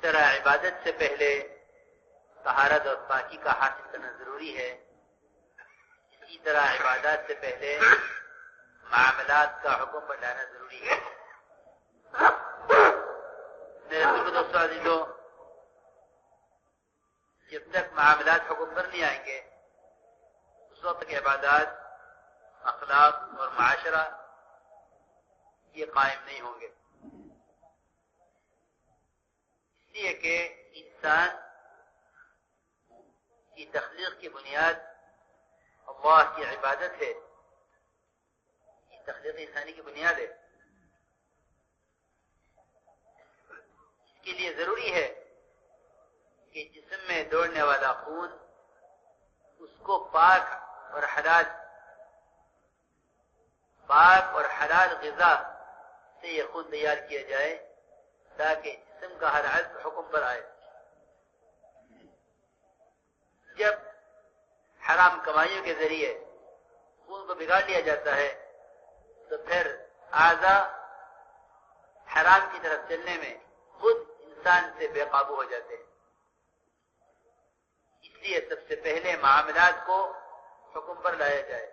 طرح عبادت سے پہلے طہارت اور پاکی کا حاصل کرنا ضروری ہے، اسی طرح عبادات سے پہلے معاملات کا حکم بتانا ضروری ہے۔ میرے دوستوں عزیزوں، جب تک معاملات حکم پر نہیں آئیں گے اس وقت تک عبادات، اخلاق اور معاشرہ یہ قائم نہیں ہوں گے، اس لیے کہ انسان کی تخلیق کی بنیاد اللہ کی عبادت ہے، یہ تخلیق انسانی کی بنیاد ہے۔ اس کے لیے ضروری ہے کہ جسم میں دوڑنے والا خون اس کو پاک اور حلال غذا سے یہ خون تیار کیا جائے تاکہ جسم کا ہر عضو حکم پر آئے۔ جب حرام کمائیوں کے ذریعے خون کو بگاڑ لیا جاتا ہے تو پھر اعضاء حرام کی طرف چلنے میں خود انسان سے بے قابو ہو جاتے ہیں۔ اس لیے سب سے پہلے معاملات کو حکم پر لایا جائے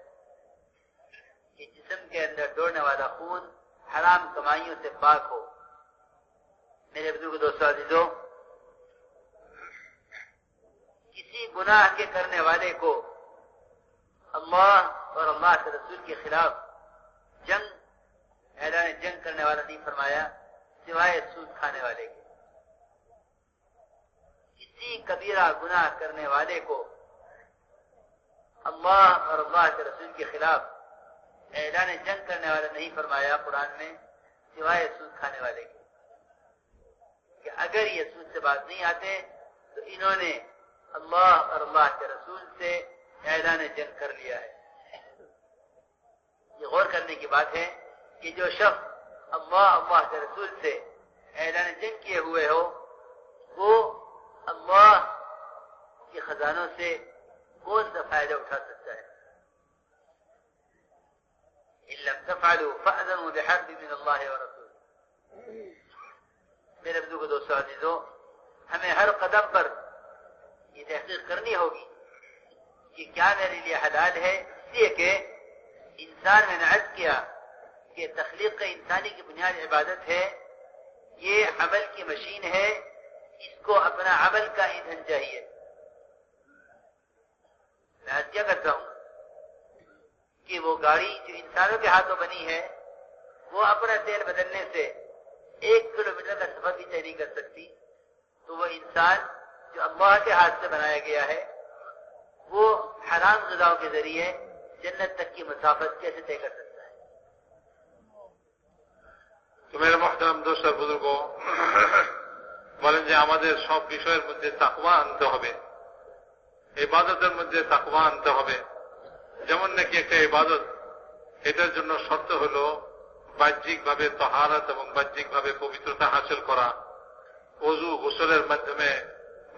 کہ جسم کے اندر دوڑنے والا خون حرام کمائیوں سے پاک ہو۔ میرے بزرگ دوستو عزیزوں، کسی گناہ کے کرنے والے کو اللہ اور اللہ کے رسول کے خلاف اعلان جنگ کرنے والا نہیں فرمایا سوائے سود کھانے والے کے۔ کسی کبیرہ گناہ کرنے والے کو اللہ اور اللہ کے رسول کے خلاف اعلان جنگ کرنے والا نہیں فرمایا قرآن میں سوائے سود کھانے والے کے، کہ اگر یہ سود سے باز نہیں آتے تو انہوں نے اللہ اور اللہ کے رسول سے اعلان جنگ کر لیا ہے۔ یہ غور کرنے کی بات ہے کہ جو شخص اللہ کے رسول سے اعلان جنگ کیے ہوئے ہو وہ اللہ کے خزانوں سے کون سا فائدہ اٹھا سکتا ہے؟ ان لم تفعلوا فأذنوا بحرب من اللہ ورسولہ۔ میرے بزرگوں دوستو عزیزوں، ہمیں ہر قدم پر یہ تحقیق کرنی ہوگی کہ کیا میرے لیے حلال ہے، اس لیے کہ انسان میں نے عرض کیا کہ تخلیق انسانی کی بنیاد عبادت ہے، یہ عمل کی مشین ہے، اس کو اپنا عمل کا ایندھن چاہیے۔ میں آج کیا کرتا ہوں کہ وہ گاڑی جو انسانوں کے ہاتھوں بنی ہے وہ اپنا تیل بدلنے سے 1 کلومیٹر کا سفر بھی طے نہیں کر سکتی، تو وہ انسان جو اللہ کے ہاتھ سے بنایا گیا ہے وہ حرام غذاؤں کے ذریعے جنت تک کی مسافت کیسے طے کر سکتا ہے؟ তো মেরে মহতারাম দোস্ত আর বুজুর্গ বলেন যে আমাদের সব বিষয়ের মধ্যে তাকওয়া আনতে হবে, ইবাদতের মধ্যে তাকওয়া আনতে হবে। যেমন নাকি একটা ইবাদত, এটার জন্য শর্ত হলো বাহ্যিকভাবে তাহারাত এবং বাহ্যিকভাবে পবিত্রতা হাসিল করা, ওযু গোসলের মাধ্যমে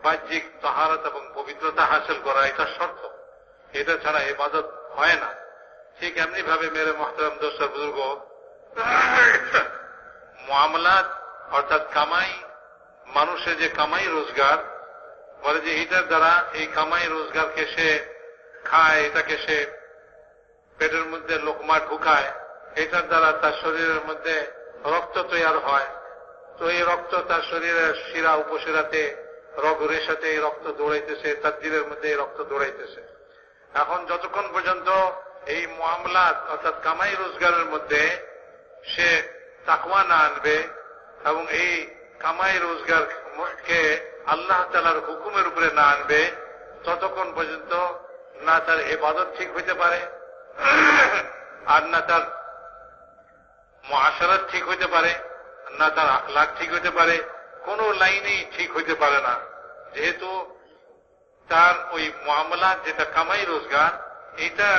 বাহ্যিক তাহারাত এবং পবিত্রতা হাসিল করা, এটা শর্ত। এটা ছাড়া ইবাদত হয় না। ঠিক এমনি ভাবে মেরে মহতারাম দোস্ত আর বুজুর্গ, মুআমালাত অর্থাৎ কামাই, মানুষের যে কামাই রোজগার বলে যে এটার দ্বারা এই কামাই রোজগারকে সে খায়, এটাকে সে পেটের মধ্যে লোকমা ঢুকায়, এটার দ্বারা তার শরীরের মধ্যে রক্ত তৈরি হয়। তো এই রক্ত তার শরীরের শিরা উপশিরাতে রগ রেশাতে এই রক্ত দৌড়াইতেছে, তার দিলের মধ্যে এই রক্ত দৌড়াইতেছে। এখন যতক্ষণ পর্যন্ত এই মুআমালাত অর্থাৎ কামাই রোজগারের মধ্যে সে তাকওয়া না আনবে এবং এই কামাই রোজগারকে আল্লাহ তাআলার হুকুমের উপরে না আনবে, ততক্ষণ পর্যন্ত না তার ইবাদত ঠিক হইতে পারে আর না তার মুআশারাত ঠিক হইতে পারে, না তার আখলাক ঠিক হইতে পারে, কোন লাইনেই ঠিক হইতে পারে না। যেহেতু তার ওই মুআমালাত যেটা কামাই রোজগার এটা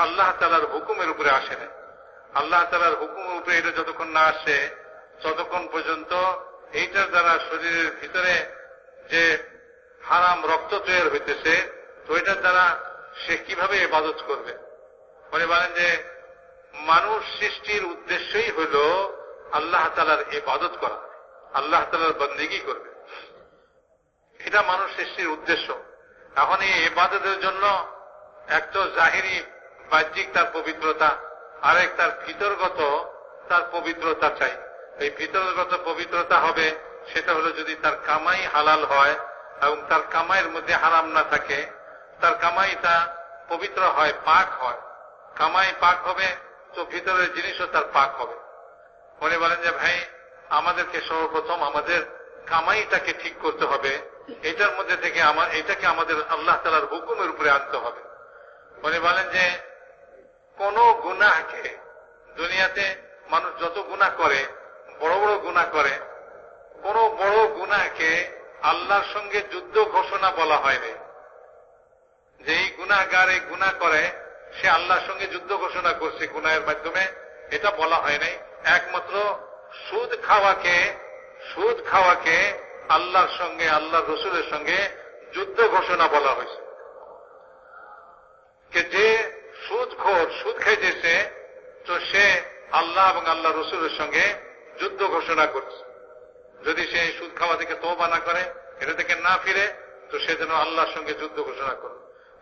আল্লাহ তাআলার হুকুমের উপরে আসে না। আল্লাহ তাআলার হুকুমের উপরে এটা যতক্ষণ না আসে ততক্ষণ পর্যন্ত এইটার দ্বারা শরীরের ভিতরে যে হারাম রক্ত তৈরি হইতেছে, তো এটার দ্বারা সে কিভাবে ইবাদত করবে? উনি বলেন যে মানুষ সৃষ্টির উদ্দেশ্যই হল আল্লাহ তাআলার ইবাদত করা, আল্লাহ তাআলার বন্দেগী করবে। এটা মানুষ সৃষ্টির উদ্দেশ্য। এখন এই ইবাদতের জন্য এক তো জাহিরি বাহ্যিক তার পবিত্রতা, আরেক তার ভিতরগত তার পবিত্রতা চাই। এই ভিতরগত পবিত্রতা হবে সেটা হলো যদি তার কামাই হালাল হয় এবং তার কামাইয়ের মধ্যে হারাম না থাকে, তার কামাইটা পবিত্র হয়, পাক হয়। কামাই পাক হবে তো ভিতরের জিনিসও তার পাক হবে। উনি বলেন যে ভাই আমাদেরকে সর্বপ্রথম আমাদের কামাইটাকে ঠিক করতে হবে, এটার মধ্যে থেকে এটাকে আমাদের আল্লাহ তাআলার হুকুমের উপরে আনতে হবে। উনি বলেন যে কোন গুনাহকে, দুনিয়াতে মানুষ যত গুনাহ করে, বড় বড় গুনাহ করে, কোন বড় গুনাহকে আল্লাহর সঙ্গে যুদ্ধ ঘোষণা বলা হয়নি। যে এই গুনাহগার এই গুনাহ করে সে আল্লাহর সঙ্গে যুদ্ধ ঘোষণা করছে গুনাহের মাধ্যমে, এটা বলা হয় নাই। একমাত্র সুদ খাওয়াকে আল্লাহর সঙ্গে, আল্লাহর রসুলের সঙ্গে যুদ্ধ ঘোষণা বলা হয়েছে। যে সুদখোর, সুদ খাইতেছে, তো সে আল্লাহ এবং আল্লাহ রসুলের সঙ্গে যুদ্ধ ঘোষণা করছে। যদি সে সুদ খাওয়া থেকে তওবা না করে, এটা থেকে না ফিরে, তো সে যেন আল্লাহর সঙ্গে যুদ্ধ ঘোষণা করে।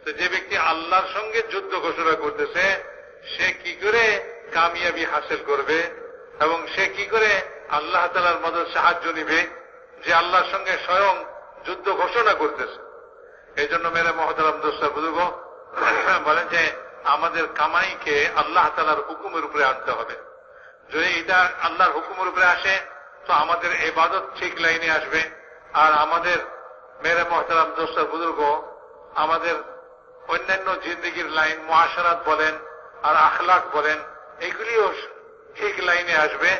তো যে ব্যক্তি আল্লাহর সঙ্গে যুদ্ধ ঘোষণা করতেছে সে কি করে কামিয়াবি হাসিল করবে এবং সে কি করে আল্লাহ তাআলার মদদ সাহায্য নিবে, যে আল্লাহর সঙ্গে স্বয়ং যুদ্ধ ঘোষণা করতেছে। এই জন্য মেরে মহতারাম দোস্ত বুজুর্গ বলেন যে আমাদের কামাইকে আল্লাহ তাআলার হুকুমের উপরে আনতে হবে। যদি এটা আল্লাহর হুকুমের উপরে আসে তো আমাদের ইবাদত ঠিক লাইনে আসবে। আর আমাদের মেরে মহতারাম দোস্ত বুজুর্গ আমাদের অন্যান্য জিন্দেগির লাইন, মুআশারাত বলেন আর আখলাক বলেন, এগুলিও ঠিক লাইনে আসবে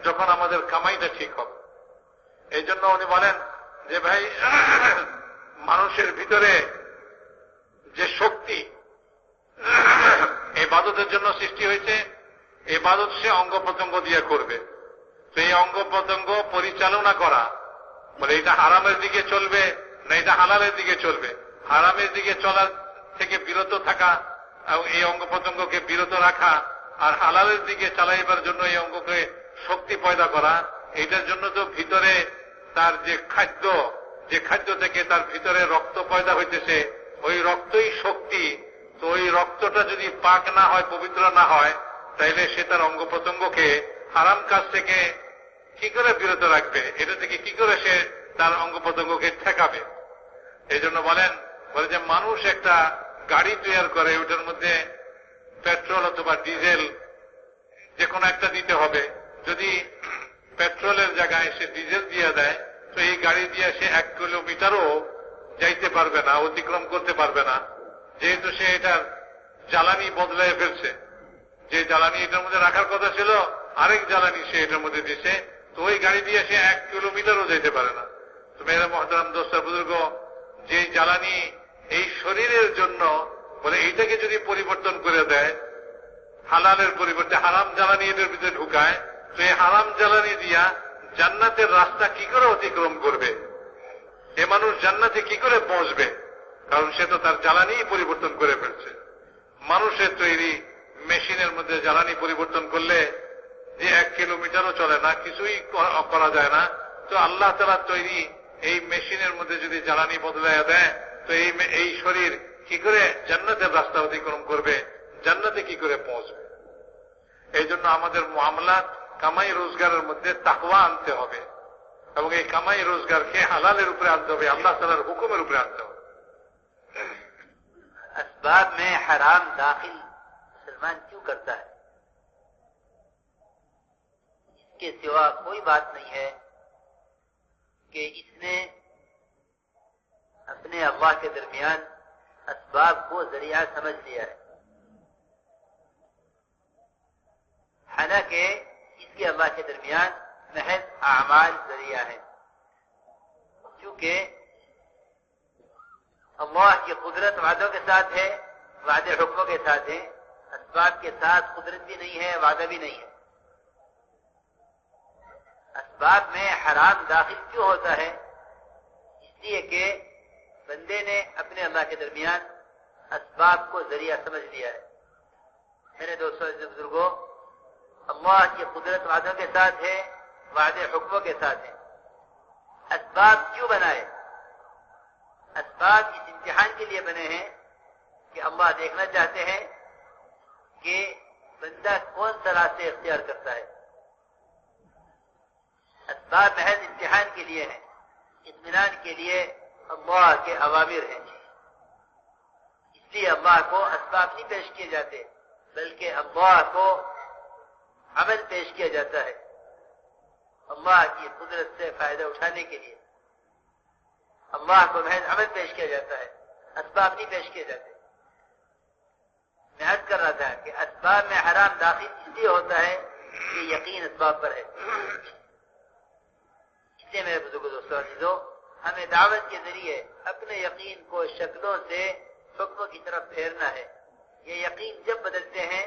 যখন আমাদের কামাইটা ঠিক হবে। এই জন্য উনি বলেন যে ভাই মানুষের ভিতরে যে শক্তি ইবাদতের জন্য সৃষ্টি হয়েছে, ইবাদত সে অঙ্গ প্রত্যঙ্গ দিয়ে করবে। তো এই অঙ্গ প্রত্যঙ্গ পরিচালনা করা, বলে এটা হারামের দিকে চলবে না এটা হালালের দিকে চলবে, হারামের দিকে চলার থেকে বিরত থাকা, এই অঙ্গ প্রত্যঙ্গকে বিরত রাখা, আর হালালের দিকে চালাইবার জন্য এই অঙ্গকে শক্তি পয়দা করা। এটার জন্য তো ভিতরে তার যে খাদ্য থেকে তার ভিতরে রক্ত পয়দা হইতেছে, ওই রক্তই শক্তি। তো ওই রক্তটা যদি পাক না হয়, পবিত্র না হয়, তাইলে সে তার অঙ্গ প্রত্যঙ্গকে হারাম কাজ থেকে কি করে বিরত রাখবে, এটা থেকে কি করে সে তার অঙ্গ প্রত্যঙ্গকে ঠেকাবে। এই জন্য বলে যে মানুষ একটা গাড়ি তৈরি করে, ওটার মধ্যে পেট্রোল অথবা ডিজেল যে কোনো একটা দিতে হবে। যদি পেট্রোলের জায়গায় সে ডিজেল দিয়ে দেয় তো এই গাড়ি দিয়ে সে 1 কিলোমিটারও যাইতে পারবে না, অতিক্রম করতে পারবে না, যেহেতু সে এটার জ্বালানি বদলায় ফেলছে। যে জ্বালানি এটার মধ্যে রাখার কথা ছিল, আরেক জ্বালানি সে এটার মধ্যে দিছে, তো ওই গাড়ি দিয়ে সে 1 কিলোমিটারও যেতে পারে না। তো মেয়েরা মহতারাম দোস্ত বুজুর্গ, যে জ্বালানি এই শরীরের জন্য, বলে এইটাকে যদি পরিবর্তন করে দেয়, হালালের পরিবর্তে হারাম জ্বালানি এটার ভিতরে ঢুকায়, তো এই হারাম জ্বালানি দিয়া জান্নাতের রাস্তা কি করে অতিক্রম করবে, এ মানুষ জান্নাতে কি করে পৌঁছবে? কারণ সে তো তার জ্বালানি পরিবর্তন করে ফেলছে। মানুষের তৈরি মেশিনের মধ্যে জ্বালানি পরিবর্তন করলে যে 1 কিলোমিটারও চলে না, কিছুই করা যায় না। তো আল্লাহ তাআলার তৈরি এই মেশিনের মধ্যে যদি জ্বালানি বদলাইয়া দেয়, তো এই শরীর কি করে জান্নাতের রাস্তা অতিক্রম করবে, জান্নাতে কি করে পৌঁছবে? এই জন্য আমাদের মুআমালাত, কামাই রোজগারের মধ্যে তাকওয়া আনতে হবে এবং এই কামাই রোজগারকে হালালের উপরে আনতে হবে, আল্লাহ তাআলার হুকুমের উপরে আনতে হবে। असबाब में हराम दाखिल मुसलमान क्यों करता है? इसके सिवा कोई बात नहीं है कि इसने अपने अल्लाह के दरमियान असबाब को जरिया समझ लिया है, हालांकि इसके अल्लाह के दरमियान महज आमाल जरिया है। क्योंकि अल्लाह की कुदरत वादों के साथ है, वादे हुक्मों के साथ है, असबाब के साथ कुदरत भी नहीं है, वादा भी नहीं है। असबाब में हराम दाखिल क्यों होता है? इसलिए कि बंदे ने अपने अल्लाह के दरमियान असबाब को जरिया समझ लिया है। मेरे दोस्तों बुजुर्गों, अल्लाह की कुदरत वादों के साथ है, वादे हुक्मों के साथ है। असबाब क्यों बनाए? اسباب اس امتحان کے لیے بنے ہیں کہ اللہ دیکھنا چاہتے ہیں کہ بندہ کون سا راستے اختیار کرتا ہے. اسباب محض امتحان کے لیے ہیں، اطمینان کے لیے اللہ کے اوامر ہیں. اس لیے اللہ کو اسباب نہیں پیش کیے جاتے بلکہ اللہ کو عمل پیش کیا جاتا ہے، اللہ کی قدرت سے فائدہ اٹھانے کے لیے اللہ کو محض عمل پیش کیا جاتا ہے، اسباب نہیں پیش کیے جاتے. میں عرض کر رہا تھا کہ اسباب میں حرام داخل اس لیے ہوتا ہے کہ یقین اسباب پر ہے. اس لیے میرے بزرگ دوستوں عزیزو، ہمیں دعوت کے ذریعے اپنے یقین کو شکلوں سے حکموں کی طرف پھیرنا ہے. یہ یقین جب بدلتے ہیں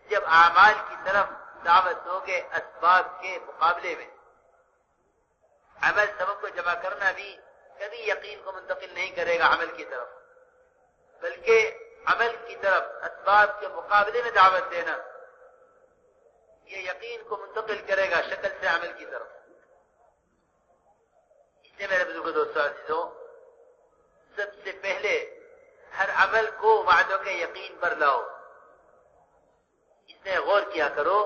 جب اعمال کی طرف دعوت دو گے اسباب کے مقابلے میں. عمل سبب کو جمع کرنا بھی کبھی یقین کو منتقل نہیں کرے گا عمل کی طرف، بلکہ عمل کی طرف اسباب کے مقابلے میں دعوت دینا یہ یقین کو منتقل کرے گا شکل سے عمل کی طرف. اس لیے میرے بزرگ دوستوں عزیزوں، سب سے پہلے ہر عمل کو وعدوں کے یقین پر لاؤ. اس میں غور کیا کرو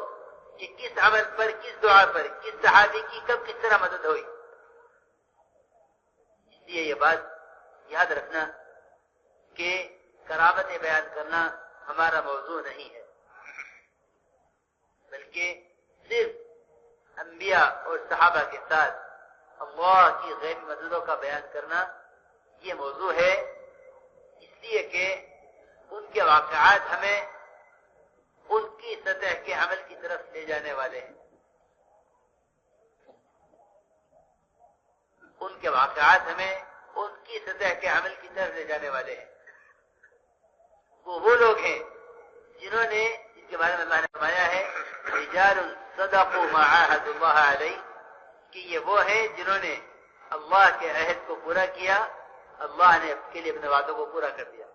کہ کس عمل پر، کس دعا پر، کس صحابی کی کب کس طرح مدد ہوئی. اس لیے یہ بات یاد رکھنا کہ کرامتیں بیان کرنا ہمارا موضوع نہیں ہے، بلکہ صرف انبیاء اور صحابہ کے ساتھ اللہ کی غیبی مددوں کا بیان کرنا یہ موضوع ہے. اس لیے کہ ان کے واقعات ہمیں ان کی سطح کے عمل کی طرف لے جانے والے ہیں. ان کے واقعات ہمیں ان کی سطح کے عمل کی طرف لے جانے والے ہیں. وہ لوگ ہیں جنہوں نے، جن کے بارے میں اللہ نے فرمایا ہے رجال صدقوا ما عاهدوا الله علیہ، کہ یہ وہ ہیں جنہوں نے اللہ کے عہد کو پورا کیا، اللہ نے کے لیے اپنے وعدوں کو پورا کر دیا.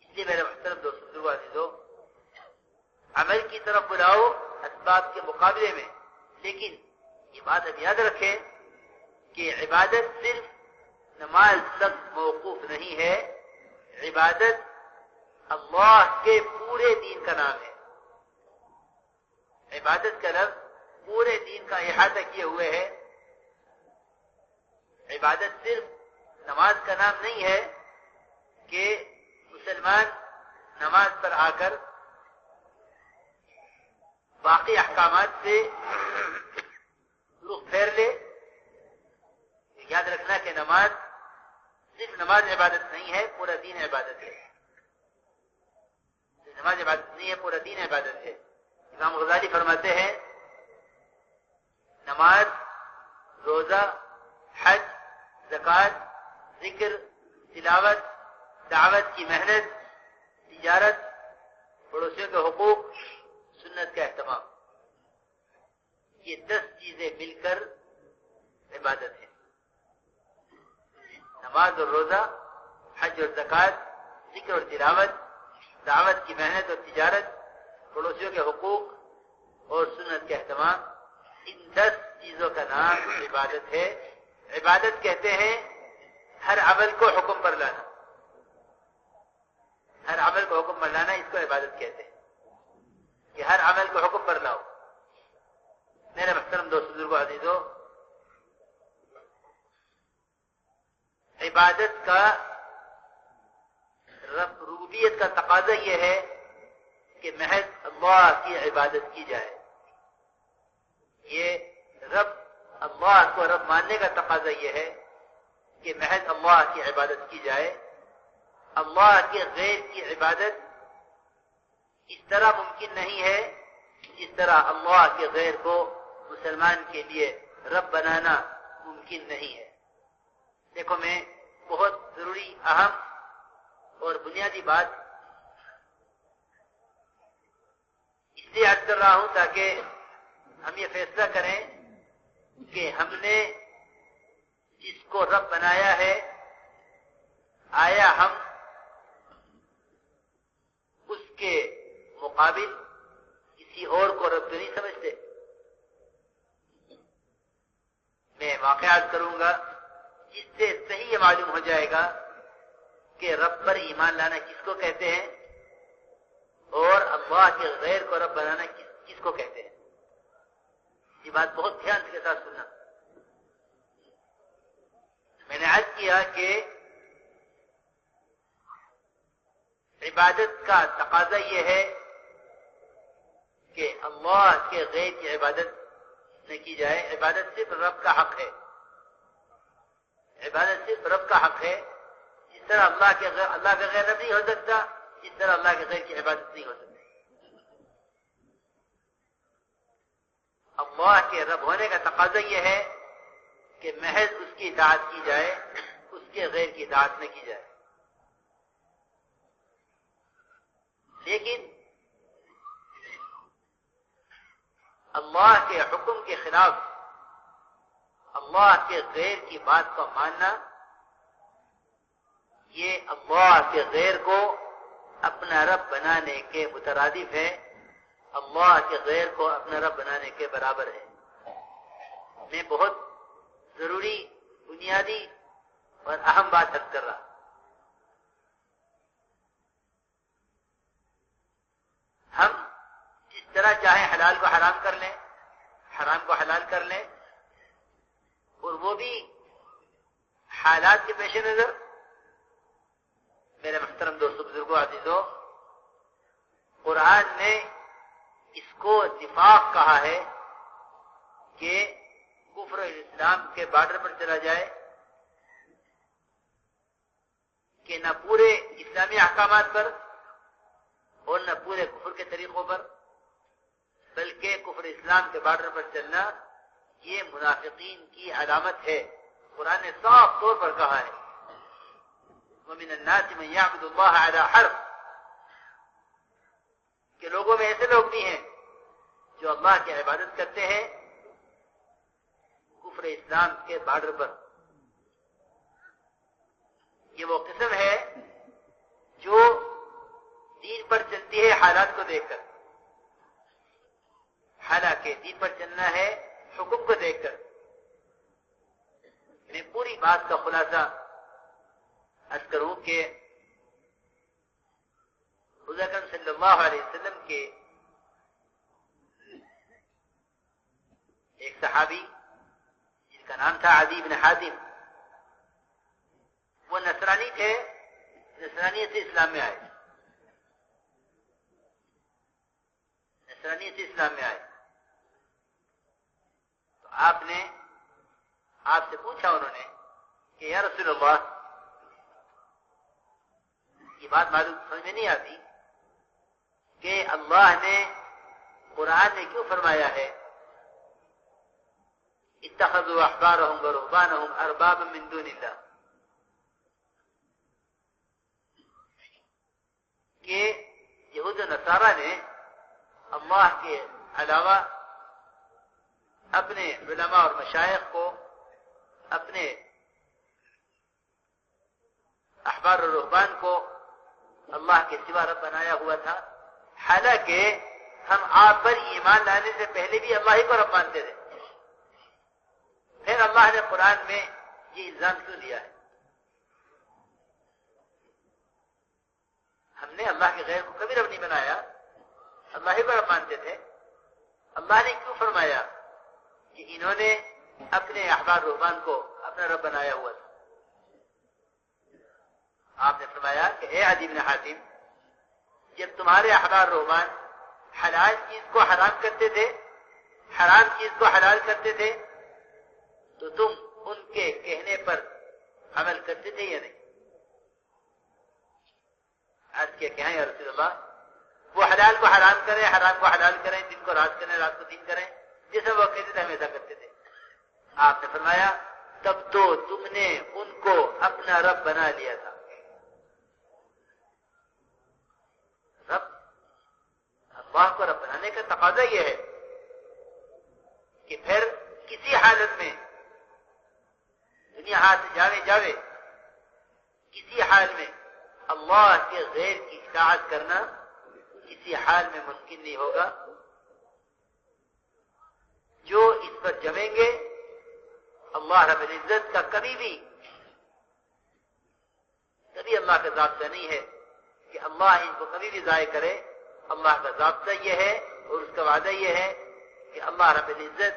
اس لیے میرے محترم دوستو عزیزو، عمل کی طرف بلاؤ اسباب کے مقابلے میں، لیکن یہ بات اب یاد رکھیں کہ عبادت صرف نماز تک موقوف نہیں ہے. عبادت اللہ کے پورے دین کا نام ہے. عبادت کا لفظ پورے دین کا احاطہ کیے ہوئے ہے. عبادت صرف نماز کا نام نہیں ہے کہ مسلمان نماز پر آ کر باقی احکامات سے رخ پھیر لے. یاد رکھنا کہ نماز صرف نماز عبادت نہیں ہے، پورا دین عبادت ہے. نماز عبادت نہیں ہے، پورا دین عبادت ہے. امام غزالی فرماتے ہیں نماز، روزہ، حج، زکوٰۃ، ذکر، تلاوت، دعوت کی محنت، تجارت، پڑوسیوں کے حقوق، سنت کا اہتمام، یہ 10 چیزیں مل کر عبادت ہے. نماز اور روزہ، حج اور زکوٰۃ، ذکر اور تلاوت، دعوت کی محنت اور تجارت، پڑوسیوں کے حقوق اور سنت کا اہتمام، ان 10 چیزوں کا نام عبادت ہے. عبادت کہتے ہیں ہر عمل کو حکم پر لانا. ہر عمل کو حکم پر لانا، اس کو عبادت کہتے ہیں کہ ہر عمل کو حکم پر لاؤ. میرے محترم دوست بزرگو عزیزو، عبادت کا ربوبیت کا تقاضا یہ ہے کہ محض اللہ کی عبادت کی جائے. یہ رب، اللہ کو رب ماننے کا تقاضا یہ ہے کہ محض اللہ کی عبادت کی جائے. اللہ کے غیر کی عبادت اس طرح ممکن نہیں ہے جس طرح اللہ کے غیر کو مسلمان کے لیے رب بنانا ممکن نہیں ہے. دیکھو، میں بہت ضروری، اہم اور بنیادی بات اس لیے عرض کر رہا ہوں تاکہ ہم یہ فیصلہ کریں کہ ہم نے جس کو رب بنایا ہے، آیا ہم اس کے مقابل کسی اور کو رب تو نہیں سمجھتے. میں واقعات کروں گا جس سے صحیح یہ معلوم ہو جائے گا کہ رب پر ایمان لانا کس کو کہتے ہیں اور اللہ کے غیر کو رب بنانا کس کو کہتے ہیں. یہ بات بہت دھیان کے ساتھ سننا. میں نے عرض کیا کہ عبادت کا تقاضا یہ ہے کہ اللہ کے غیر کی عبادت نہ کی جائے. عبادت صرف رب کا حق ہے. عبادت صرف رب کا حق ہے. جس طرح اللہ کے غیر رب نہیں ہو سکتا، جس طرح اللہ کے غیر کی عبادت نہیں ہو سکتی. اللہ کے رب ہونے کا تقاضا یہ ہے کہ محض اس کی اطاعت کی جائے، اس کے غیر کی اطاعت نہ کی جائے. لیکن اللہ کے حکم کے خلاف اللہ کے غیر کی بات کو ماننا، یہ اللہ کے غیر کو اپنا رب بنانے کے مترادف ہے، اللہ کے غیر کو اپنا رب بنانے کے برابر ہے. میں بہت ضروری، بنیادی اور اہم بات عرض کر رہا. ہم جس طرح چاہیں حلال کو حرام کر لیں، حرام کو حلال کر لیں، اور وہ بھی حالات کے پیش نظر. میرے محترم دوستوں، بزرگوں، عزیزوں، قرآن نے اس کو نفاق کہا ہے کہ کفر اسلام کے بارڈر پر چلا جائے، کہ نہ پورے اسلامی احکامات پر اور نہ پورے کفر کے طریقوں پر، بلکہ کفر اسلام کے بارڈر پر چلنا یہ منافقین کی علامت ہے. قرآن نے صاف طور پر کہا ہے وَمِنَ النَّاسِ مَن يَعْبُدُ اللَّهَ عَلَى حَرْفٍ، کہ لوگوں میں ایسے لوگ بھی ہیں جو اللہ کی عبادت کرتے ہیں کفر اسلام کے بارڈر پر. یہ وہ قسم ہے جو دین پر چلتی ہے حالات کو دیکھ کر، حالانکہ دین پر چلنا ہے حکم کو دیکھ کر. میں پوری بات کا خلاصہ عرض کروں کہ حضور اکرم صلی اللہ علیہ وسلم کے ایک صحابی جن کا نام تھا عدی بن حاتم، وہ نصرانی تھے، نصرانیت سے اسلام میں آئے. نصرانیت سے اسلام میں آئے تو آپ سے پوچھا انہوں نے کہ یا رسول اللہ، یہ بات معلوم سمجھ میں نہیں آتی کہ اللہ نے قرآن میں کیوں فرمایا ہے اتخذوا احبارهم ورهبانهم اربابا من دون اللہ، کہ یہود و نصارہ نے اللہ کے علاوہ اپنے علماء اور مشائخ کو، اپنے احبار اور رہبان کو اللہ کے سوا رب بنایا ہوا تھا، حالانکہ ہم آپ پر ایمان لانے سے پہلے بھی اللہ ہی کو رب مانتے تھے. پھر اللہ نے قرآن میں یہ الزام کیوں دیا ہے؟ ہم نے اللہ کے غیر کو کبھی رب نہیں بنایا، اللہ ہی کو رب مانتے تھے. اللہ نے کیوں فرمایا کہ انہوں نے اپنے احبار رہبان کو اپنا رب بنایا ہوا تھا؟ آپ نے فرمایا کہ اے عدی بن حاتم، جب تمہارے احبار رہبان حلال چیز کو حرام کرتے تھے، حرام چیز کو حلال کرتے تھے، تو تم ان کے کہنے پر عمل کرتے تھے یا نہیں؟ آج کیا کہیں یا رسول اللہ، وہ حلال کو حرام کریں، حرام کو حلال کریں، دن کو رات کریں، رات کو دن کریں، جیسا وہ کہتے تھے ہم ایسا کرتے تھے. آپ نے فرمایا تب تو تم نے ان کو اپنا رب بنا لیا تھا. رب، اللہ کو رب بنانے کا تقاضا یہ ہے کہ پھر کسی حالت میں دنیا ہاتھ سے جاوے کسی حال میں اللہ کے غیر کی اطاعت کرنا کسی حال میں ممکن نہیں ہوگا. جو اس پر جمیں گے اللہ رب العزت کا کبھی بھی भी अल्लाह का ज़ाब्ता नहीं है कि अल्लाह इनको कभी भी ज़ाय करे। अल्लाह का ज़ाब्ता यह है और उसका वादा यह है कि अल्लाह रब्बुल इज्जत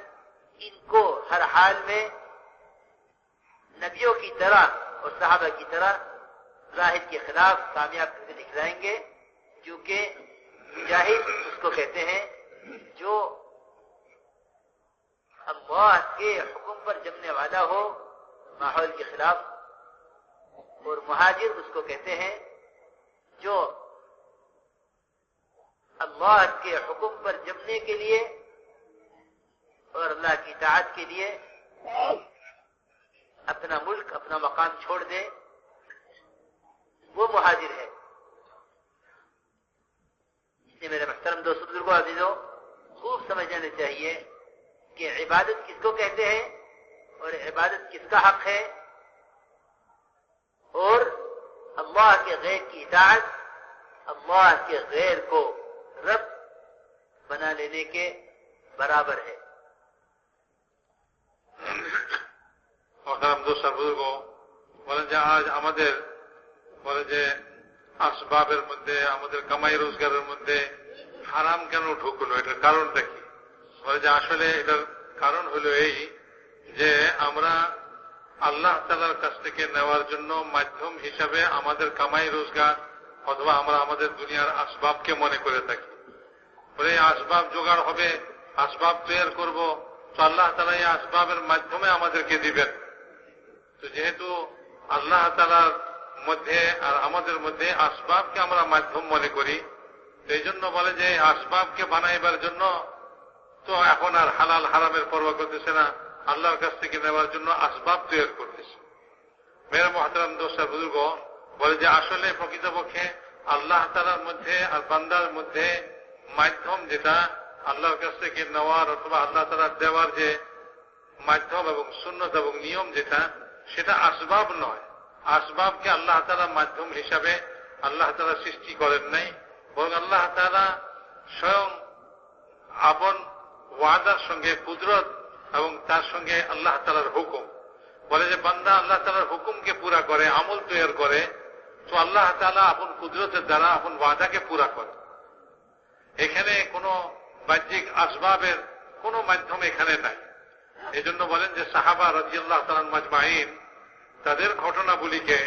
इनको हर हाल में नबियों की तरह और सहाबा की तरह जाहिद के खिलाफ कामयाब करके दिखलाएंगे, क्योंकि मुजाहिद उसको कहते हैं जो अल्लाह के हुक्म पर जमने वाला हो माहौल के खिलाफ, और मुहाजिर उसको कहते हैं जो अल्लाह के हुक्म पर जमने के लिए और अल्लाह की इताअत के लिए अपना मुल्क अपना मकान छोड़ दे, वो मुहाजिर है। इसलिए मेरे मुहतरम दोस्तों, बुजुर्गों, अजीजों, खूब समझ लेना चाहिए कि इबादत किसको कहते हैं और इबादत किसका हक है, और अल्लाह के गैर की इताअत अल्लाह के गैर को रब बना लेने के बराबर है। दोस्तর বুজুর্গ বলেন যে আজ আমাদের বলে যে আসবাবের মধ্যে আমাদের কামাই রোজগারের মধ্যে হারাম কেন ঢুকলো, এটার কারণটা কি? বলে যে আসলে এটার কারণ হলো এই যে আমরা আল্লাহ তাআলার কাছ থেকে নেওয়ার জন্য মাধ্যম হিসাবে আমাদের কামাই রোজগার অথবা আমরা আমাদের দুনিয়ার আসবাবকে মনে করে থাকি। বলে আসবাব জোগাড় হবে, আসবাব তৈরি করব, তো আল্লাহ তাআলা এই আসবাবের মাধ্যমে আমাদেরকে দিবেন। তো যেহেতু আল্লাহ তাআলার মধ্যে আর আমাদের মধ্যে আসবাবকে আমরা মাধ্যম মনে করি, এই জন্য বলে যে আসবাবকে বানাইবার জন্য তো এখন আর হালাল হারামের পরোয়া করতেছে না, আল্লাহর কাছ থেকে নেওয়ার জন্য আসবাব তৈরি করতেছে। মেরে মুহতারাম দোস্ত বুজুর্গ বলে যে আসলে প্রকৃতপক্ষে আল্লাহ তাআলার মধ্যে আর বান্দার মধ্যে মাধ্যম যেটা আল্লাহর কাছ থেকে নেওয়ার অথবা আল্লাহ তাআলার দেওয়ার যে মাধ্যম এবং সুন্নত এবং নিয়ম যেটা, সেটা আসবাব নয়। আসবাবকে আল্লাহ তাআলা মাধ্যম হিসাবে আল্লাহ তাআলা সৃষ্টি করেন নাই, বরং আল্লাহ তাআলা স্বয়ং আপন ওয়াদার সঙ্গে কুদরত এবং তার সঙ্গে আল্লাহ তাআলার হুকুম, বলে যে বান্দা আল্লাহ তাআলার হুকুমকে পুরা করে, আমল তৈরি করে, তো আল্লাহ তাআলা আপন কুদরতের দ্বারা আপন ওয়াদাকে পুরা করে। এখানে কোনো বাহ্যিক আসবাবের কোনো মাধ্যম এখানে নাই। এই জন্য বলেন যে সাহাবা রাদিয়াল্লাহু তাআলা মাজমাইন তাদের ঘটনাবলীকে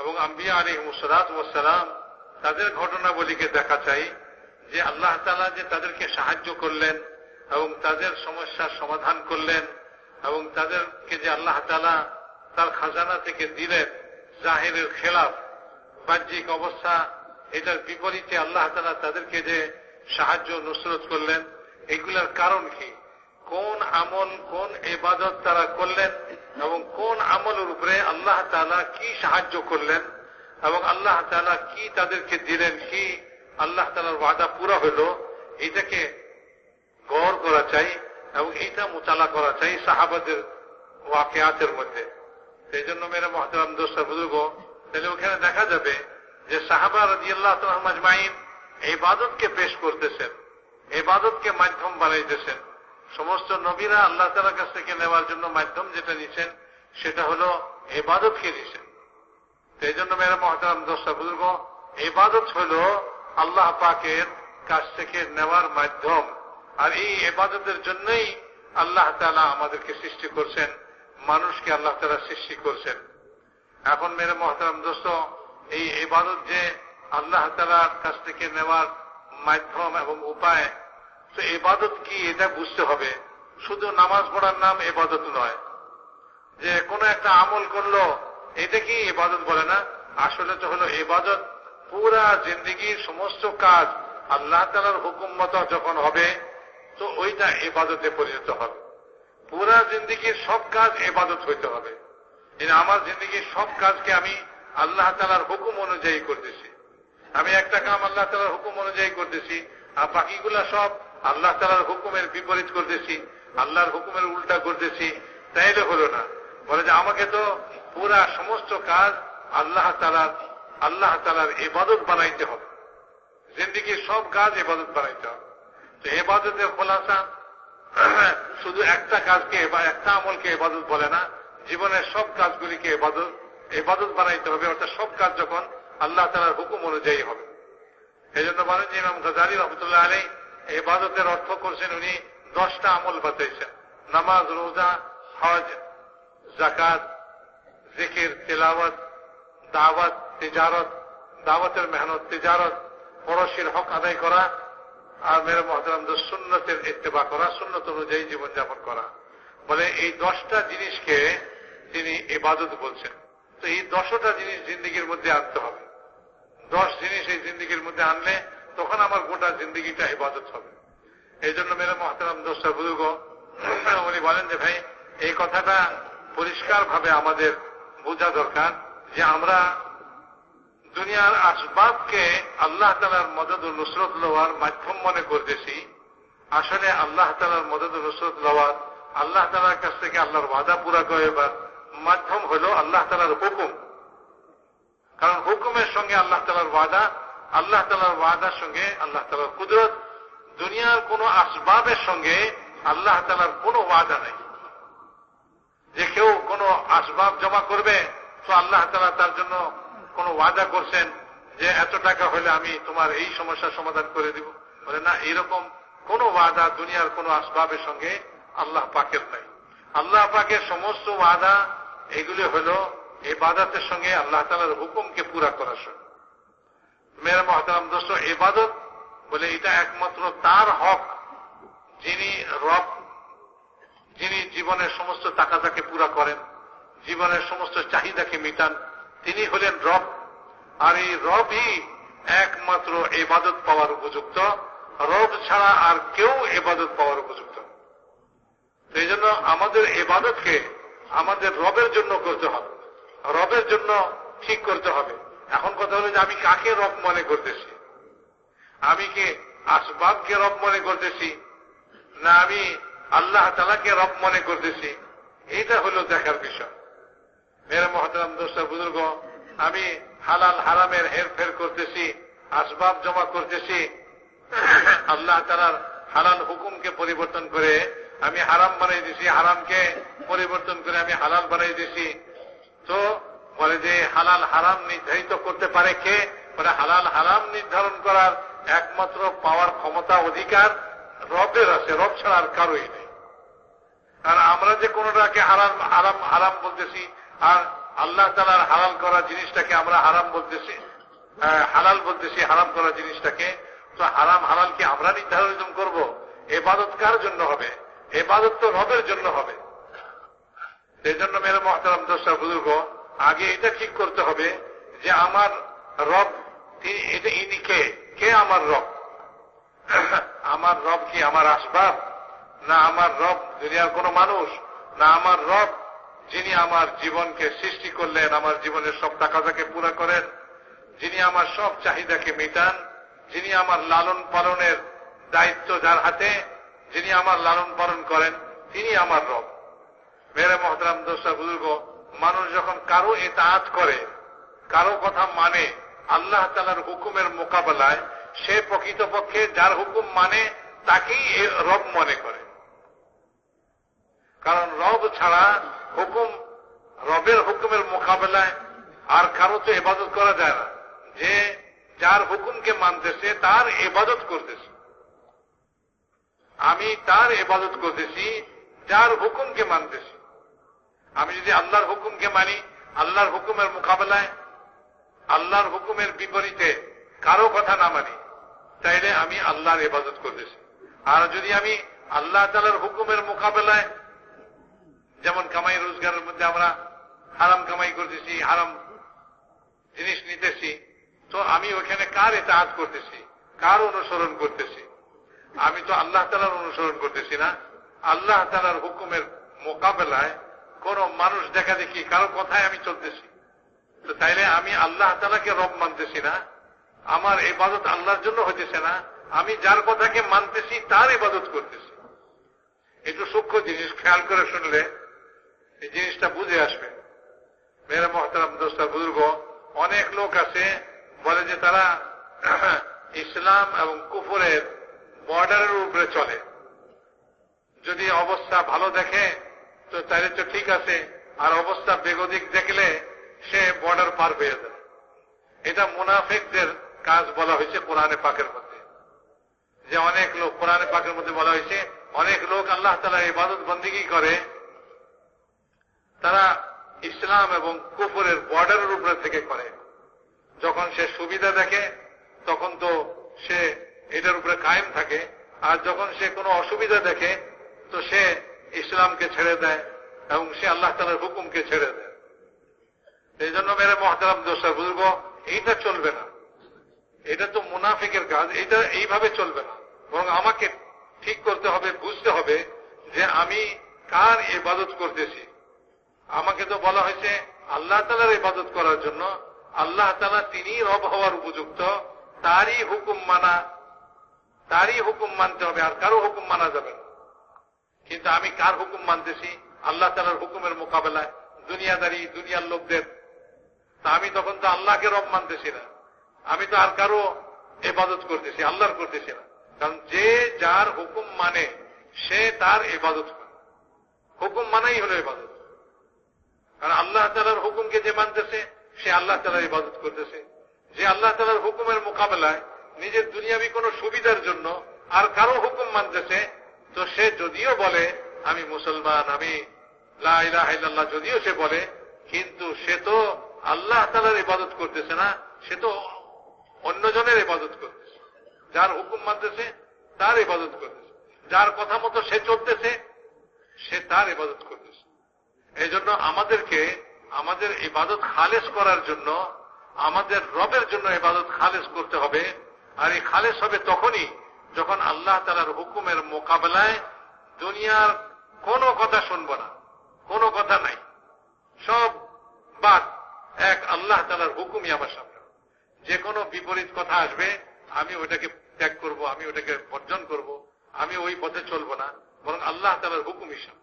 এবং আম্বিয়া আলাইহিমুস সালাতু ওয়াস সালাম তাদের ঘটনাবলীকে দেখা চাই যে আল্লাহ তাআলা যে তাদেরকে সাহায্য করলেন এবং তাদের সমস্যার সমাধান করলেন এবং তাদেরকে যে আল্লাহ তাআলা তার খাজানা থেকে দিলেন জাহিরের খেলাফ বাহ্যিক অবস্থা, এটার বিপরীতে আল্লাহ তাআলা তাদেরকে যে সাহায্য নুসরত করলেন, এগুলার কারণ কি? কোন আমল কোন ইবাদত তারা করলেন এবং কোন আমলের উপরে আল্লাহ তাআলা কি সাহায্য করলেন এবং আল্লাহ তাআলা কি তাদেরকে দিলেন, কি আল্লাহ তাআলার ওয়াদা পুরা হলো, এটাকে গৌর করা চাই এবং এইটা মুতালা করা চাই সাহাবাদের ওয়াকিয়াতের মধ্যে। সেই জন্য মেরে মুহতারাম দোস্ত বুজুর্গ, তাহলে ওখানে দেখা যাবে যে সাহাবা রাদিয়াল্লাহু তাআলা মাজমাইন ইবাদতকে পেশ করতেছেন, ইবাদতকে মাধ্যম বানাইতেছেন। সমস্ত নবীরা আল্লাহ তাআলার কাছ থেকে নেওয়ার জন্য মাধ্যম যেটা নিছেন সেটা হলো ইবাদতকে নিছেন। সেই জন্য মেরে মুহতারাম দোস্ত বুজুর্গ, ইবাদত হলো আল্লাহ পাকের কাছ থেকে নেওয়ার মাধ্যম, আর এই ইবাদতের জন্যই আল্লাহ তাআলা আমাদেরকে সৃষ্টি করছেন, মানুষকে আল্লাহ তাআলা সৃষ্টি করছেন। এখন মেরে মুহতারাম দোস্ত, এই ইবাদত যে আল্লাহ তাআলার কাছ থেকে নেওয়ার মাধ্যম এবং উপায়, তো ইবাদত কি এটা বুঝতে হবে। শুধু নামাজ পড়ার নাম ইবাদত নয়, যে কোনো একটা আমল করলো এটা কি ইবাদত বলে না। আসলে তো হলো ইবাদত পুরা জিন্দেগির সমস্ত কাজ আল্লাহ তাআলার হুকুম মতো যখন হবে তো ওইটা ইবাদতে পরিণত হবে। পুরা জিন্দেগির সব কাজ ইবাদত হইতে হবে। আমার জিন্দেগির সব কাজকে আমি আল্লাহ তাআলার হুকুম অনুযায়ী করতেছি, আমি একটা কাম আল্লাহ তাআলার হুকুম অনুযায়ী করতেছি, আর বাকিগুলা সব আল্লাহ তাআলার হুকুমের বিপরীত করতেছি, আল্লাহর হুকুমের উল্টা করতেছি, তাইলে হলো না। বলে যে আমাকে তো পুরা সমস্ত কাজ আল্লাহ তাআলার ইবাদত বানাইতে হবে, জিন্দেগির সব কাজ ইবাদত বানাইতে হবে। তো ইবাদতের খোলাসা শুধু একটা কাজকে বা একটা আমলকে ইবাদত বলে না, জীবনের সব কাজগুলিকে ইবাদত ইবাদত বানাইতে হবে, অর্থাৎ সব কাজ যখন আল্লাহ তাআলার হুকুম অনুযায়ী হবে। এই জন্য বলেন যে ইমাম গাযালী রহমতুল্লাহ আলাইহি ইবাদতের অর্থ করছেন, উনি 10টা আমল বাতাইছেন: নামাজ, রোজা, হজ, যাকাত, জিকির, তিলাওয়াত, দাওয়াত, তিজারত, দাওয়াতের মেহনত, তিজারত, পড়োশির হক আদায় করা, আর মেরে মুহতারাম সুন্নতের ইত্তেবা করা, সুন্নত অনুযায়ী জীবনযাপন করা। বলে এই 10টা জিনিসকে তিনি ইবাদত বলছেন। তো এই 10টা জিনিস জিন্দেগির মধ্যে আনতে হবে। 10 জিনিস এই জিন্দেগির মধ্যে আনলে তখন আমার গোটা জিন্দেগিটা ইবাদত হবে। এই জন্য মেরে মুহতারাম দোস্ত বুজুর্গ, উনি বলেন যে ভাই এই কথাটা পরিষ্কার ভাবে আমাদের বোঝা দরকার যে আমরা দুনিয়ার আসবাবকে আল্লাহ তাআলার মদদ ও নুসরত লওয়ার মাধ্যম মনে করতেছি। আসলে আল্লাহ তাআলার মদদ ও নুসরত লওয়ার, আল্লাহ তাআলার কাছ থেকে আল্লাহর ওয়াদা পুরা করার মাধ্যম হলো আল্লাহ তাআলার হুকুম। কারণ হুকুমের সঙ্গে আল্লাহ তাআলার ওয়াদা, আল্লাহ তাআলার ওয়াদার সঙ্গে আল্লাহ তাআলার কুদরত। দুনিয়ার কোন আসবাবের সঙ্গে আল্লাহ তাআলার কোনো ওয়াদা নেই। যে কেউ কোন আসবাব জমা করবে তো আল্লাহ তাআলা তার জন্য কোন ওয়াদা করছেন যে এত টাকা হলে আমি তোমার এই সমস্যার সমাধান করে দিব। বলে না, এরকম কোন ওয়াদা দুনিয়ার কোন আসবাবের সঙ্গে আল্লাহ পাকের নাই। আল্লাহ পাকের সমস্ত ওয়াদা এগুলি হলো ইবাদতের সঙ্গে আল্লাহ তাআলার হুকুমকে পুরা করার সঙ্গে। মেরে মুহতারাম দোস্ত, ইবাদত বলে এটা একমাত্র তার হক যিনি রব, যিনি জীবনের সমস্ত তাকাজাকে পুরা করেন, জীবনের সমস্ত চাহিদাকে মিটান, তিনি হলেন রব। আর এই রবই একমাত্র ইবাদত পাওয়ার উপযুক্ত। রব ছাড়া আর কেউ ইবাদত পাওয়ার উপযুক্ত। এই জন্য আমাদের ইবাদতকে আমাদের রবের জন্য করতে হবে, রবের জন্য ঠিক করতে হবে। এখন কথা হলো যে আমি কাকে রব মনে করতেছি? আমি কি আসবাবকে রব মনে করতেছি, না আমি আল্লাহ তাআলাকে রব মনে করতেছি? এইটা হলো দেখার বিষয়। মেরে মুহতারাম দোস্ত বুজুর্গ, আমি হালাল হারামের হেরফের করতেছি, আসবাব জমা করতেছি, আল্লাহ তাআলার হালাল হুকুমকে পরিবর্তন করে আমি হারাম বানাই দিছি, হারামকে পরিবর্তন করে আমি হালাল বানাই দিছি। তো বলে যে হালাল হারাম নির্ধারিত করতে পারে কে? বলে হালাল হারাম নির্ধারণ করার একমাত্র পাওয়ার ক্ষমতা, অধিকার রবের আছে, রব ছাড়া আর কারোই নেই। আর আমরা যে কোনটাকে হারাম হারাম হারাম বলতেছি, আর আল্লাহ তাআলার হালাল করা জিনিসটাকে আমরা হারাম বলতেছি, হালাল বলতেছি হারাম করা জিনিসটাকে। তো হারাম হালাল কি আমরা নির্ধারণ করব? ইবাদত কার জন্য হবে? ইবাদত তো রবের জন্য হবে। সেই জন্য মেরে মুহতারাম দোস্ত বুজুর্গ, আগে এটা ঠিক করতে হবে যে আমার রব এটা ইনি কে? কে আমার রব? আমার রব কি আমার আসবাব, না আমার রব দুনিয়ার কোন মানুষ, না আমার রব যিনি আমার জীবনকে সৃষ্টি করলেন, আমার জীবনের সব তাকাজাকে পুরা করেন, যিনি আমার সব চাহিদাকে মিটান, যিনি আমার লালন পালনের দায়িত্ব যার হাতে, যিনি আমার লালন পালন করেন, তিনি আমার রব। মেরে মুহতারাম দোস্ত বুজুর্গ, মানুষ যখন কারো ইতাআত করে, কারো কথা মানে আল্লাহ তাআলার হুকুমের মোকাবেলায়, সে প্রকৃতপক্ষে যার হুকুম মানে তাকেই রব মনে করে। কারণ রব ছাড়া হুকুম, রবের হুকুমের মোকাবেলায় আর কারো তো ইবাদত করা যায় না। যে যার হুকুমকে মানতেছে তার ইবাদত করতেছে। আমি তার ইবাদত করতেছি যার হুকুমকে মানতেছি। আমি যদি আল্লাহর হুকুমকে মানি, আল্লাহর হুকুমের মোকাবেলায়, আল্লাহর হুকুমের বিপরীতে কারো কথা না মানি, তাইলে আমি আল্লাহর ইবাদত করতেছি। আর যদি আমি আল্লাহ তাআলার হুকুমের মোকাবেলায়, যেমন কামাই রোজগারের মধ্যে আমরা হারাম কামাই করতেছি, হারাম জিনিস নিতেছি, তো আমি ওখানে কার ইতাআত করতেছি, কার অনুসরণ করতেছি? আমি তো আল্লাহ তাআলার অনুসরণ করতেছি না। আল্লাহ তাআলার হুকুমের মোকাবেলায় কোন মানুষ দেখা দেখি কারো কথায় আমি চলতেছি, তো তাইলে আমি আল্লাহ তাআলাকে রব মানতেছি না, আমার ইবাদত আল্লাহর জন্য হইতেছে না, আমি যার কথাকে মানতেছি তার ইবাদত করতেছি। একটু সূক্ষ্ম জিনিস, খেয়াল করে শুনলে এই জিনিসটা বুঝে আসবে। মেরে মুহতারাম দোস্ত বুজুর্গ, অনেক লোক আছে বলে যে তারা ইসলাম এবং কুফরের বর্ডারের উপরে চলে। যদি অবস্থা ভালো দেখে তো তাহলে তো ঠিক আছে, আর অবস্থা বেগতিক দেখলে সে বর্ডার পার হয়ে যায়। এটা মুনাফিকদের কাজ বলা হয়েছে কোরআনে পাকের মধ্যে, যে অনেক লোক, কোরআনে পাকের মধ্যে বলা হয়েছে অনেক লোক আল্লাহ তাআলার ইবাদত বন্দেগী করে, তারা ইসলাম এবং কুফরের বর্ডারের উপরে থেকে করে। যখন সে সুবিধা দেখে তখন তো সে এটার উপরে কায়েম থাকে, আর যখন সে কোনো অসুবিধা দেখে তো সে ইসলামকে ছেড়ে দেয় এবং সে আল্লাহ তাআলার হুকুমকে ছেড়ে দেয়। এই জন্য মেরে মহতারাম দোস্ত বুজুর্গ, এইটা চলবে না, এটা তো মুনাফিকের কাজ, এটা এইভাবে চলবে না। বরং আমাকে ঠিক করতে হবে, বুঝতে হবে যে আমি কার ইবাদত করতেছি। আমাকে তো বলা হয়েছে আল্লাহ তাআলার ইবাদত করার জন্য। আল্লাহ তাআলা তিনি রব হওয়ার উপযুক্ত, তারই হুকুম মানা, তারই হুকুম মানতে হবে, আর কারো হুকুম মানা যাবে না। কিন্তু আমি কার হুকুম মানতেছি? আল্লাহ তাআলার হুকুমের মোকাবেলায় দুনিয়াদারি, দুনিয়ার লোকদের। তা আমি তখন তো আল্লাহকে রব মানতেছি না, আমি তো আর কারো ইবাদত করতেছি, আল্লাহর করতেছি না। কারণ যে যার হুকুম মানে সে তার ইবাদত করে, হুকুম মানাই হলো ইবাদত। কারণ আল্লাহ তাআলার হুকুমকে যে মানতেছে সে আল্লাহ তাআলার ইবাদত করতেছে। যে আল্লাহ তাআলার হুকুমের মোকাবেলায় নিজের দুনিয়াবি কোনো সুবিধার জন্য আর কারো হুকুম মানতেছে, তো সে যদিও বলে আমি মুসলমান, আমি লা ইলাহা ইল্লাল্লাহ যদিও সে বলে, কিন্তু সে তো আল্লাহ তাআলার ইবাদত করতেছে না, সে তো অন্যজনের ইবাদত করতেছে। যার হুকুম মানতেছে তার ইবাদত করতেছে, যার কথা মতো সে চলতেছে সে তার ইবাদত করতেছে। এই জন্য আমাদেরকে আমাদের ইবাদত খালেস করার জন্য, আমাদের রবের জন্য ইবাদত খালেস করতে হবে। আর এই খালেস হবে তখনই যখন আল্লাহ তাআলার হুকুমের মোকাবেলায় দুনিয়ার কোনো কথা শুনবো না, কোনো কথা নাই, সব বাদ, এক আল্লাহ তাআলার হুকুমই আমার সামনে। যে কোনো বিপরীত কথা আসবে আমি ওইটাকে ত্যাগ করব, আমি ওইটাকে বর্জন করব, আমি ওই পথে চলবো না, বরং আল্লাহ তাআলার হুকুম হিসাব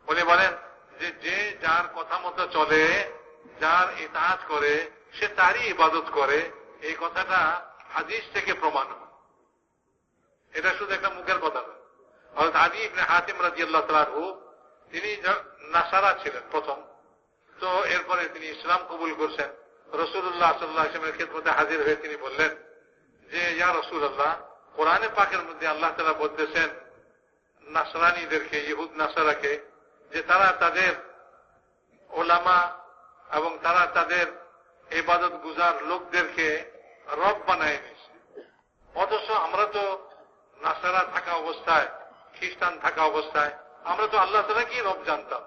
বলে বলেন যে যে যার কথা মতো চলে, যার ইতাআত করে, সে তারই ইবাদত করে। এই কথাটা হাদিস থেকে প্রমাণ হয়, এটা শুধু একটা মুখের কথা নয়। হযরত আদী ইবনে হাতিম রাদিয়াল্লাহু তাআলা আনহু, তিনি নাসারা ছিলেন প্রথম, তো এরপরে তিনি ইসলাম কবুল করছেন। রাসূলুল্লাহ সাল্লাল্লাহু আলাইহি ওয়াসাল্লামের খেদমতে হাজির হয়ে তিনি বললেন যে ইয়া রাসূলুল্লাহ, কোরআনে পাকের মধ্যে আল্লাহ তাআলা বলতেছেন নাসরানীদেরকে, ইহুদ নাসারাকে, যে তারা তাদের ওলামা এবং তারা তাদের ইবাদত গুজার লোকদেরকে রব বানায় নিয়েছে। অথচ আমরা তো নাসারা থাকা অবস্থায়, খ্রিস্টান থাকা অবস্থায় আমরা তো আল্লাহ তাআলা কি রব জানতাম।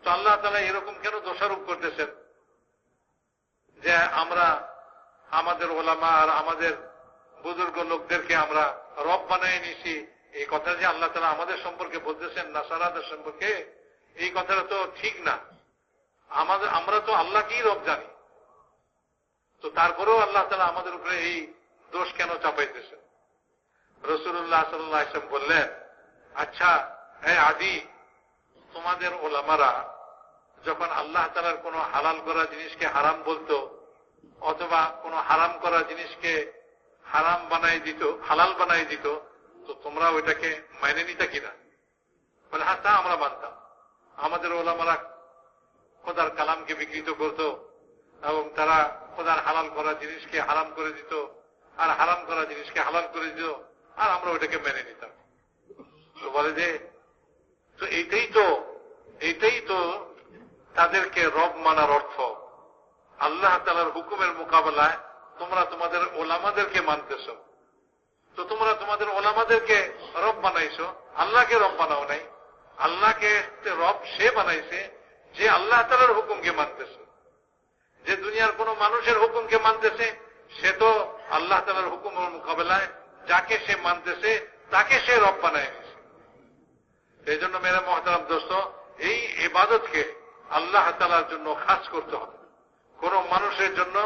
তো আল্লাহ তাআলা এরকম কেন দোষারোপ করতেছেন যে আমরা আমাদের ওলামা আর আমাদের বুজুর্গ লোকদেরকে আমরা রব বানায় নিছি? এই কথা যে আল্লাহ তাআলা আমাদের সম্পর্কে বলতেছেন, নাসারাদের সম্পর্কে, এই কথাটা তো ঠিক না। আমরা তো আল্লাহকেই রব জানি, তো তারপরেও আল্লাহ তাআলা আমাদের উপরে এই দোষ কেন চাপাইতেছেন? রাসূলুল্লাহ সাল্লাল্লাহু আলাইহি ওয়াসাল্লাম বললেন, আচ্ছা হে আদী, তোমাদের ওলামারা যখন আল্লাহ তাআলার কোন হালাল করা জিনিসকে হারাম বলতো, অথবা কোন হারাম করা জিনিসকে হারাম বানাই দিত, হালাল বানাই দিত, তো তোমরা ওইটাকে মেনে নিতা কিনা? বলে হ্যাঁ, তা আমরা মানতাম। আমাদের ওলামারা খোদার কালামকে বিকৃত করত এবং তারা খোদার হালাল করা জিনিসকে হারাম করে দিত আর হারাম করা জিনিসকে হালাল করে দিত, আর আমরা ওইটাকে মেনে নিতাম। তো বলে যে তো এইটাই তো তাদেরকে রব মানার অর্থ। আল্লাহ তাআলার হুকুমের মোকাবেলায় তোমরা তোমাদের ওলামাদেরকে মানতেছ, তো তোমরা তোমাদের ওলামাদেরকে রব বানাইছো, আল্লাহকে রব বানাও নাই। আল্লাহকে রব সে বানাইছে যে আল্লাহ তাআলার হুকুমকে মানতেছে। যে দুনিয়ার কোন মানুষের হুকুমকে মানতেছে সে তো আল্লাহ তাআলার হুকুমের মোকাবেলায় যাকে সে মানতেছে তাকে সে রব বানায় নিছে। সেই জন্য মেরে মহতারাম দোস্ত, এই ইবাদতকে আল্লাহ তাআলার জন্য খাস করতে হবে, কোন মানুষের জন্য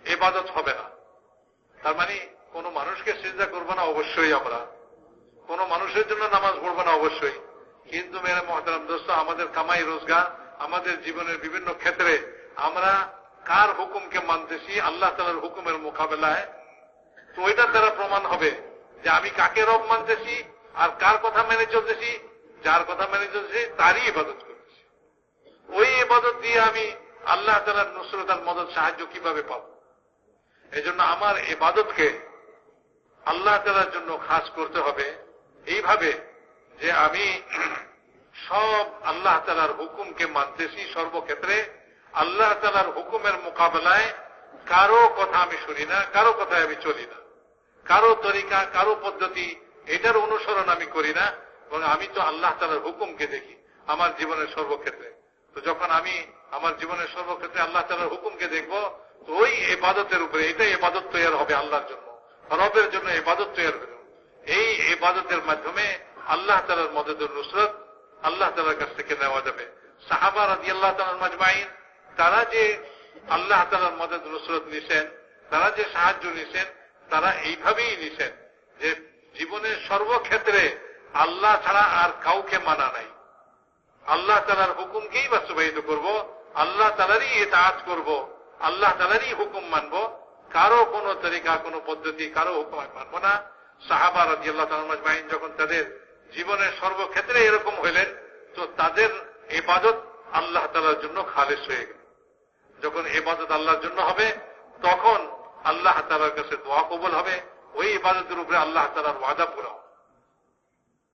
ইবাদত হবে না। তার মানে কোন মানুষকে সিজদা করবো না অবশ্যই, আমরা কোন মানুষের জন্য নামাজ পড়বো না অবশ্যই, কিন্তু মেরে মহতারাম দোস্ত, আমাদের কামাই রোজগার, আমাদের জীবনের বিভিন্ন ক্ষেত্রে আমরা কার হুকুমকে মানতেছি আল্লাহ তাআলার হুকুমের মোকাবেলায়, তো ওইটার দ্বারা প্রমাণ হবে যে আমি কাকে রব মানতেছি আর কার কথা মেনে চলতেছি। যার কথা মেনে চলতেছি তারই ইবাদত করতেছি। ওই ইবাদত দিয়ে আমি আল্লাহ তাআলার নুসরত আর মদদ সাহায্য কিভাবে পাব? এজন্য আমার ইবাদতকে আল্লাহ তাআলার জন্য খাস করতে হবে এইভাবে যে আমি সব আল্লাহ তাআলার হুকুমকে মানতেছি সর্বক্ষেত্রে। আল্লাহ তাআলার হুকুমের মোকাবেলায় কারো কথা আমি শুনি না, কারো কথায় আমি চলি না, কারো তরিকা কারো পদ্ধতি এটার অনুসরণ আমি করি না, এবং আমি তো আল্লাহ তাআলার হুকুমকে দেখি আমার জীবনের সর্বক্ষেত্রে। তো যখন আমি আমার জীবনের সর্বক্ষেত্রে আল্লাহ তাআলার হুকুমকে দেখব, তো ওই ইবাদতের উপরে এটাই ইবাদত তৈরি হবে আল্লাহর জন্য, রবের জন্য ইবাদত তৈরি হবে। এই ইবাদতের মাধ্যমে আল্লাহ তাআলার মদদ ও নুসরত আল্লাহ তাআলার কাছ থেকে নেওয়া যাবে। সাহাবা রাদিয়াল্লাহু তাআলা মাজমাইন তারা যে আল্লাহ তাআলার মদদ নুসরত নিছেন, তারা যে সাহায্য নিছেন, তারা এইভাবেই নিছেন যে জীবনের সর্বক্ষেত্রে আল্লাহ ছাড়া আর কাউকে মানা নাই, আল্লাহ তাআলার হুকুমকেই বাস্তবায়িত করব, আল্লাহ তাআলারই ইতাআত করব, আল্লাহ তাআলারই হুকুম মানব, কারো কোনো তরিকা কোনো পদ্ধতি কারো হুকুম মানব না। সাহাবা রাদিয়াল্লাহু তাআলা মাজমাইন যখন তাদের জীবনের সর্বক্ষেত্রে এরকম হইলেন, তো তাদের ইবাদত আল্লাহ তাআলার জন্য খালেস হয়ে গেল। যখন ইবাদত আল্লাহর জন্য হবে, তখন আল্লাহ তাআলার কাছে দোয়া কবুল হবে, ওই ইবাদতের উপরে আল্লাহ তাআলার ওয়াদা পুরা হবে।